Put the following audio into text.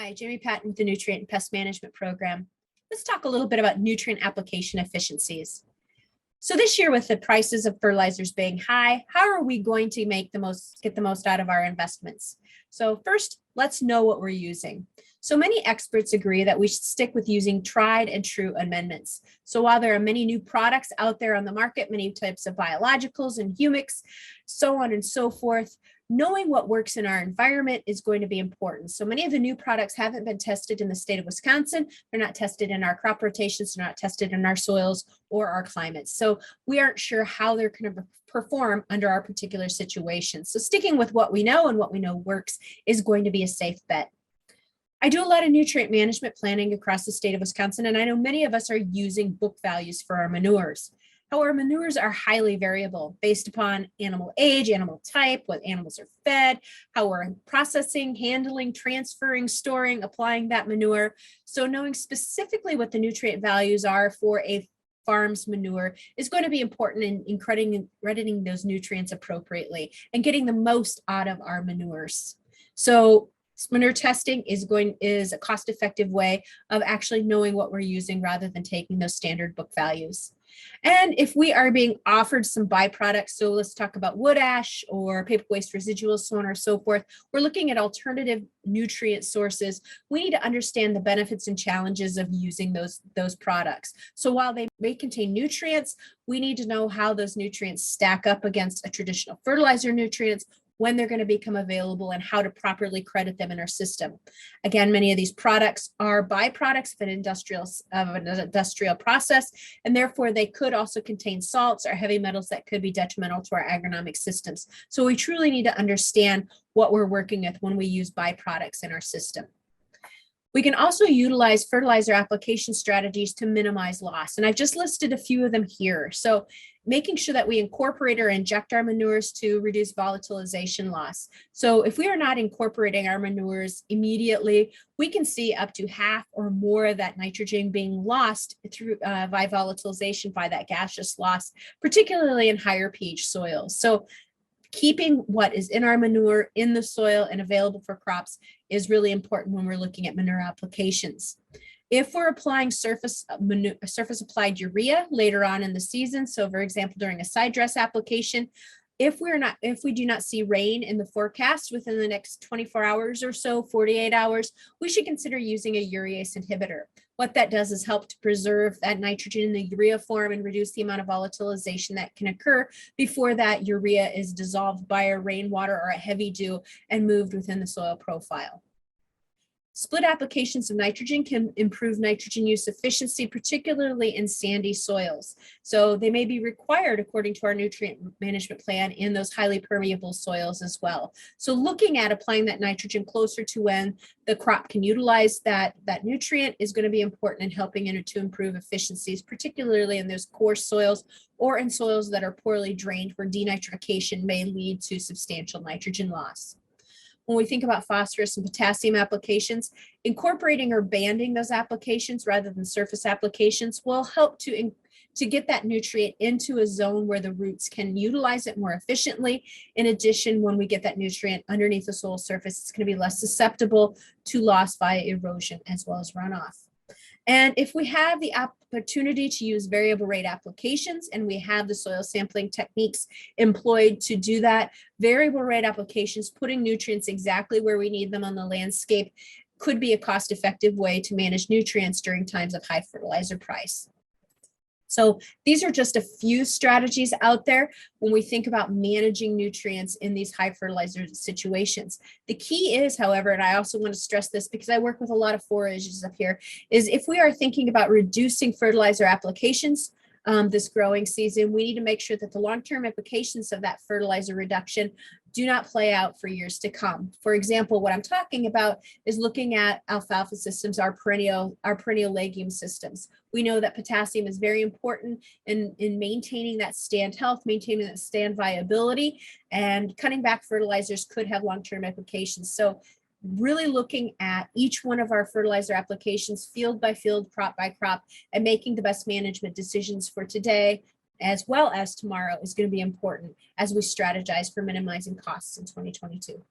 Hi, Jamie Patton with the Nutrient and Pest Management Program. Let's talk a little bit about nutrient application efficiencies. So this year, with the prices of fertilizers being high, how are we going to get the most out of our investments? So first, let's know what we're using. So many experts agree that we should stick with using tried and true amendments. So while there are many new products out there on the market, many types of biologicals and humics, so on and so forth, knowing what works in our environment is going to be important. So many of the new products haven't been tested in the state of Wisconsin. They're not tested in our crop rotations. They're not tested in our soils or our climates. So we aren't sure how they're going to perform under our particular situation. So sticking with what we know and what we know works is going to be a safe bet. I do a lot of nutrient management planning across the state of Wisconsin, and I know many of us are using book values for our manures. However, manures are highly variable based upon animal age, animal type, what animals are fed, how we're processing, handling, transferring, storing, applying that manure. So knowing specifically what the nutrient values are for a farm's manure is going to be important in crediting those nutrients appropriately and getting the most out of our manures. So manure testing is a cost-effective way of actually knowing what we're using rather than taking those standard book values. And if we are being offered some byproducts, so let's talk about wood ash or paper waste residuals, so on or so forth, we're looking at alternative nutrient sources. We need to understand the benefits and challenges of using those products. So while they may contain nutrients, we need to know how those nutrients stack up against a traditional fertilizer nutrients, when they're going to become available, and how to properly credit them in our system. Again, many of these products are byproducts of an industrial process, and therefore they could also contain salts or heavy metals that could be detrimental to our agronomic systems. So we truly need to understand what we're working with when we use byproducts in our system. We can also utilize fertilizer application strategies to minimize loss. And I've just listed a few of them here. So making sure that we incorporate or inject our manures to reduce volatilization loss. So if we are not incorporating our manures immediately, we can see up to half or more of that nitrogen being lost through by volatilization, by that gaseous loss, particularly in higher pH soils. So keeping what is in our manure in the soil and available for crops is really important when we're looking at manure applications. If we're applying surface applied urea later on in the season, so for example, during a side dress application, if we do not see rain in the forecast within the next 24 hours or so, 48 hours, we should consider using a urease inhibitor. What that does is help to preserve that nitrogen in the urea form and reduce the amount of volatilization that can occur before that urea is dissolved by a rainwater or a heavy dew and moved within the soil profile. Split applications of nitrogen can improve nitrogen use efficiency, particularly in sandy soils. So they may be required according to our nutrient management plan in those highly permeable soils as well. So looking at applying that nitrogen closer to when the crop can utilize that nutrient is going to be important in helping to improve efficiencies, particularly in those coarse soils or in soils that are poorly drained, where denitrification may lead to substantial nitrogen loss. When we think about phosphorus and potassium applications, incorporating or banding those applications rather than surface applications will help to get that nutrient into a zone where the roots can utilize it more efficiently. In addition, when we get that nutrient underneath the soil surface, it's going to be less susceptible to loss via erosion as well as runoff. And if we have the opportunity to use variable rate applications and we have the soil sampling techniques employed to do that, variable rate applications, putting nutrients exactly where we need them on the landscape, could be a cost-effective way to manage nutrients during times of high fertilizer price. So these are just a few strategies out there when we think about managing nutrients in these high fertilizer situations. The key is, however, and I also want to stress this because I work with a lot of forages up here, is if we are thinking about reducing fertilizer applications this growing season, we need to make sure that the long-term implications of that fertilizer reduction do not play out for years to come. For example, what I'm talking about is looking at alfalfa systems, our perennial legume systems. We know that potassium is very important in maintaining that stand health, maintaining that stand viability, and cutting back fertilizers could have long-term implications. So really looking at each one of our fertilizer applications, field by field, crop by crop, and making the best management decisions for today as well as tomorrow is going to be important as we strategize for minimizing costs in 2022.